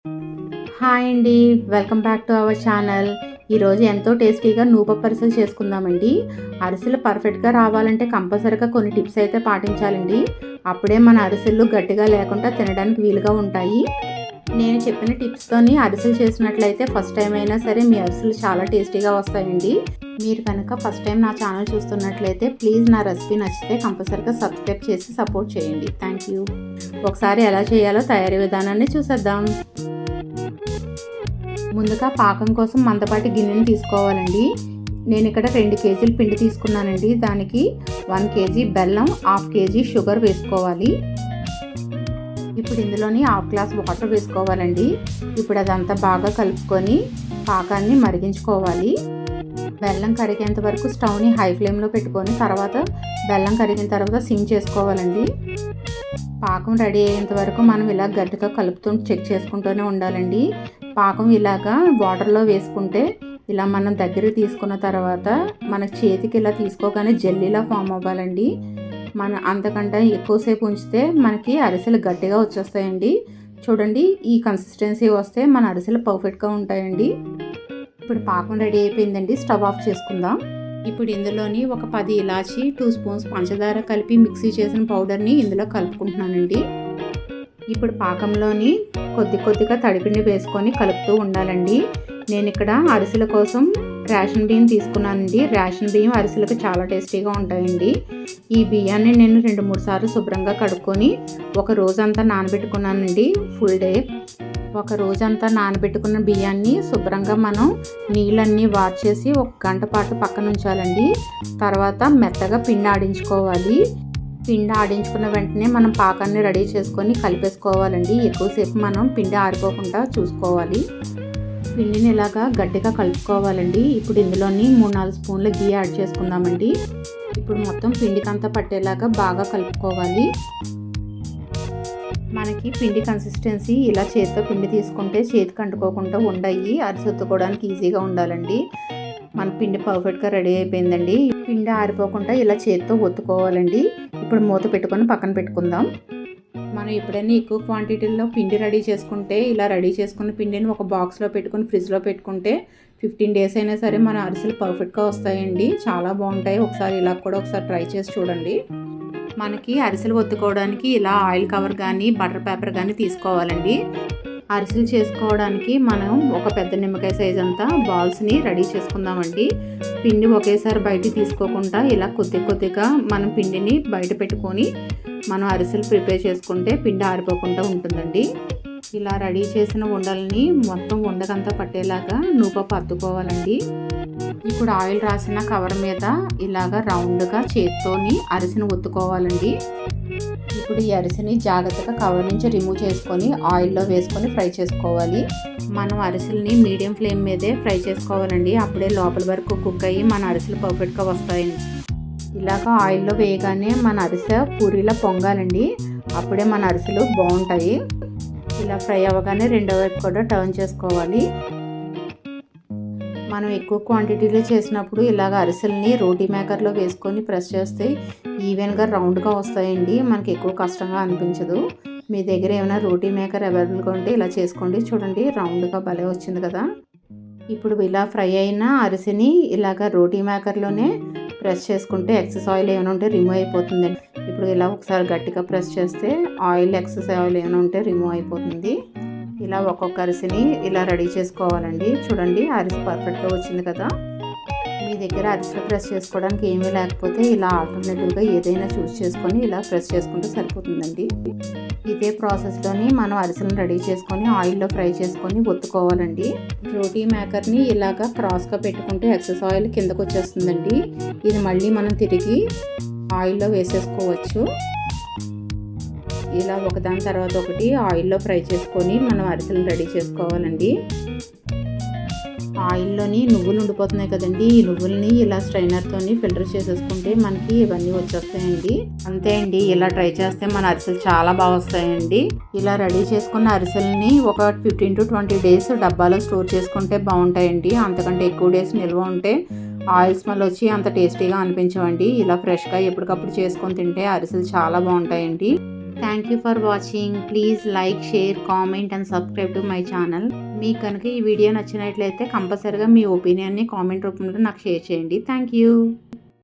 Hi అండి, welcome back to our channel. ఈరోజు ఎంతో టేస్టీగా నూపప్పు అరిసెలు చేసుకుందామండి. అరిసెలు పర్ఫెక్ట్గా రావాలంటే కంపల్సరీగా కొన్ని టిప్స్ అయితే పాటించాలండి. అప్పుడే మన అరిసెలు గట్టిగా లేకుండా తినడానికి వీలుగా ఉంటాయి. నేను చెప్పిన టిప్స్తోని అరిసెలు చేసినట్లయితే ఫస్ట్ టైం అయినా సరే మీ అరిసెలు చాలా టేస్టీగా వస్తాయండి. మీరు కనుక ఫస్ట్ టైం నా ఛానల్ చూస్తున్నట్లయితే ప్లీజ్ నా రెసిపీ నచ్చితే కంపల్సరీగా సబ్స్క్రైబ్ చేసి సపోర్ట్ చేయండి. Thank you. ఒకసారి ఎలా చేయాలో తయారీ విధానాన్ని చూసేద్దాం. ముందుగా పాకం కోసం మందపాటి గిన్నెని తీసుకోవాలండి. నేను ఇక్కడ 2 కేజీలు పిండి తీసుకున్నానండి. దానికి 1 కేజీ బెల్లం, 1/2 కేజీ షుగర్ వేసుకోవాలి. ఇప్పుడు ఇందులోని 1/2 గ్లాస్ వాటర్ వేసుకోవాలండి. ఇప్పుడు అదంతా బాగా కలుపుకొని పాకాన్ని మరిగించుకోవాలి. బెల్లం కరిగేంత వరకు స్టవ్ని హై ఫ్లేమ్లో పెట్టుకొని తర్వాత బెల్లం కరిగిన తర్వాత సిమ్ చేసుకోవాలండి. పాకం రెడీ అయ్యేంత వరకు మనం ఇలా గట్టిగా కలుపుతూ చెక్ చేసుకుంటూనే ఉండాలండి. పాకం ఇలాగా వాటర్లో వేసుకుంటే ఇలా మనం దగ్గరికి తీసుకున్న తర్వాత మన చేతికి ఇలా తీసుకోగానే జెల్లీలా ఫామ్ అవ్వాలండి. అంతకంటే ఎక్కువసేపు ఉంచితే మనకి అరిసెలు గట్టిగా వచ్చేస్తాయండి. చూడండి, ఈ కన్సిస్టెన్సీ వస్తే మన అరిసెలు పర్ఫెక్ట్గా ఉంటాయండి. ఇప్పుడు పాకం రెడీ అయిపోయిందండి. స్టవ్ ఆఫ్ చేసుకుందాం. ఇప్పుడు ఇందులోని ఒక 10 ఇలాచి, 2 స్పూన్స్ పంచదార కలిపి మిక్సీ చేసిన పౌడర్ని ఇందులో కలుపుకుంటున్నానండి. ఇప్పుడు పాకంలోని కొద్దిగా తడిపిండి వేసుకొని కలుపుతూ ఉండాలండి. నేను ఇక్కడ అరిసెల కోసం రేషన్ బియ్యం తీసుకున్నానండి. రేషన్ బియ్యం అరిసెలకు చాలా టేస్టీగా ఉంటాయండి. ఈ బియ్యాన్ని నేను 2-3 సార్లు శుభ్రంగా కడుక్కొని ఒక రోజంతా నానబెట్టుకున్నానండి. ఫుల్ డే ఒక రోజంతా నానబెట్టుకున్న బియ్యాన్ని శుభ్రంగా మనం నీళ్ళన్నీ వార్చేసి 1 గంట పాటు పక్కన ఉంచాలండి. తర్వాత మెత్తగా పిండి ఆడించుకోవాలి. పిండి ఆడించుకున్న వెంటనే మనం పాకాన్ని రెడీ చేసుకొని కలిపేసుకోవాలండి. ఎక్కువసేపు మనం పిండి ఆరిపోకుండా చూసుకోవాలి. పిండిని ఇలాగా గట్టిగా కలుపుకోవాలండి. ఇప్పుడు ఇందులోని 3-4 స్పూన్ల గీ యాడ్ చేసుకుందామండి. ఇప్పుడు మొత్తం పిండికంతా పట్టేలాగా బాగా కలుపుకోవాలి. మనకి పిండి కన్సిస్టెన్సీ ఇలా చేతితో పిండి తీసుకుంటే చేతికి అంటుకోకుండా ఉండయి. అరిసెత్తుకోవడానికి ఈజీగా ఉండాలండి. మన పిండి పర్ఫెక్ట్గా రెడీ అయిపోయిందండి. పిండి ఆరిపోకుండా ఇలా చేతితో ఒత్తుకోవాలండి. ఇప్పుడు మూత పెట్టుకొని పక్కన పెట్టుకుందాం. మనం ఎప్పుడైనా ఎక్కువ క్వాంటిటీలో పిండి రెడీ చేసుకుంటే ఇలా రెడీ చేసుకున్న పిండిని ఒక బాక్స్లో పెట్టుకొని ఫ్రిడ్జ్లో పెట్టుకుంటే 15 డేస్ అయినా సరే మన అరిసెలు పర్ఫెక్ట్గా వస్తాయండి. చాలా బాగుంటాయి. ఒకసారి ట్రై చేసి చూడండి. మనకి అరిసెలు ఒత్తుకోవడానికి ఇలా ఆయిల్ కవర్ కానీ బటర్ పేపర్ కానీ తీసుకోవాలండి. అరిసెలు చేసుకోవడానికి మనం ఒక పెద్ద నిమ్మకాయ సైజ్ అంతా బాల్స్ని రెడీ చేసుకుందామండి. పిండి ఒకేసారి బయట తీసుకోకుండా ఇలా కొద్దిగా మనం పిండిని బయట పెట్టుకొని మనం అరిసెలు ప్రిపేర్ చేసుకుంటే పిండి ఆరిపోకుండా ఉంటుందండి. ఇలా రెడీ చేసిన ఉండల్ని మొత్తం ఉండకంతా పట్టేలాగా నూపప్పు అద్దుకోవాలండి. ఇప్పుడు ఆయిల్ రాసిన కవర్ మీద ఇలాగా రౌండ్గా చేత్తోని అరిసెను ఒత్తుకోవాలండి. ఇప్పుడు ఈ అరిసెని జాగ్రత్తగా కవర్ నుంచి రిమూవ్ చేసుకొని ఆయిల్లో వేసుకొని ఫ్రై చేసుకోవాలి. మనం అరిసెల్ని మీడియం ఫ్లేమ్ మీదే ఫ్రై చేసుకోవాలండి. అప్పుడే లోపల వరకు కుక్ అయ్యి మన అరిసెలు పర్ఫెక్ట్గా వస్తాయండి. ఇలాగ ఆయిల్లో వేయగానే మన అరిసె పూరీలా పొంగాలండి. అప్పుడే మన అరిసెలు బాగుంటాయి. ఇలా ఫ్రై అవ్వగానే రెండో వైపు కూడా టర్న్ చేసుకోవాలి. మనం ఎక్కువ క్వాంటిటీలో చేసినప్పుడు ఇలాగ అరిసెల్ని రోటీ మేకర్లో వేసుకొని ప్రెస్ చేస్తే ఈవెన్గా రౌండ్గా వస్తాయండి. మనకి ఎక్కువ కష్టంగా అనిపించదు. మీ దగ్గర ఏమైనా రోటీ మేకర్ అవైలబుల్గా ఉంటే ఇలా చేసుకోండి. చూడండి, రౌండ్గా భలే వచ్చింది కదా. ఇప్పుడు ఇలా ఫ్రై అయిన అరిసెని ఇలాగ రోటీ మేకర్లోనే ప్రెస్ చేసుకుంటే ఎక్సెస్ ఆయిల్ ఏమైనా ఉంటే రిమూవ్ అయిపోతుందండి. ఇప్పుడు ఇలా ఒకసారి గట్టిగా ప్రెస్ చేస్తే ఎక్సెస్ ఆయిల్ ఏమైనా ఉంటే రిమూవ్ అయిపోతుంది. ఇలా ఒక్కొక్క అరిసెని ఇలా రెడీ చేసుకోవాలండి. చూడండి, అరిసె పర్ఫెక్ట్గా వచ్చింది కదా. మీ దగ్గర అరిసెలు ప్రెస్ చేసుకోవడానికి ఏమీ లేకపోతే ఇలా ఆల్టర్నేటివ్గా ఏదైనా చూస్ చేసుకొని ఇలా ప్రెస్ చేసుకుంటే సరిపోతుందండి. ఇదే ప్రాసెస్లోని మనం అరిసెలను రెడీ చేసుకొని ఆయిల్లో ఫ్రై చేసుకొని ఒత్తుకోవాలండి. రోటీ మేకర్ని ఇలాగా క్రాస్గా పెట్టుకుంటే ఎక్సెస్ ఆయిల్ కిందకు వచ్చేస్తుందండి. ఇది మళ్ళీ మనం తిరిగి ఆయిల్లో వేసేసుకోవచ్చు. ఇలా ఒకదాని తర్వాత ఒకటి ఆయిల్లో ఫ్రై చేసుకొని మనం అరిసెలను రెడీ చేసుకోవాలండి. ఆయిల్లోని నువ్వులు ఉండిపోతున్నాయి కదండి. ఈ నువ్వుల్ని ఇలా స్ట్రైనర్తోని ఫిల్టర్ చేసేసుకుంటే మనకి ఇవన్నీ వచ్చేస్తాయండి. అంతే అండి, ఇలా ట్రై చేస్తే మన అరిసెలు చాలా బాగా వస్తాయండి. ఇలా రెడీ చేసుకున్న అరిసెల్ని ఒక 15 to 20 డేస్ డబ్బాలో స్టోర్ చేసుకుంటే బాగుంటాయండి. అంతకంటే ఎక్కువ డేస్ నిల్వ ఉంటే ఆయిల్ స్మెల్ వచ్చి అంత టేస్టీగా అనిపించవండి. ఇలా ఫ్రెష్గా ఎప్పటికప్పుడు చేసుకొని తింటే అరిసెలు చాలా బాగుంటాయండి. Thank you for watching. Please like, share, comment and subscribe to my channel. మీకు కనుక ఈ వీడియో నచ్చినట్లయితే కంపల్సరీగా మీ ఒపీనియన్ని కామెంట్ రూపంలో నాకు షేర్ చేయండి. Thank you.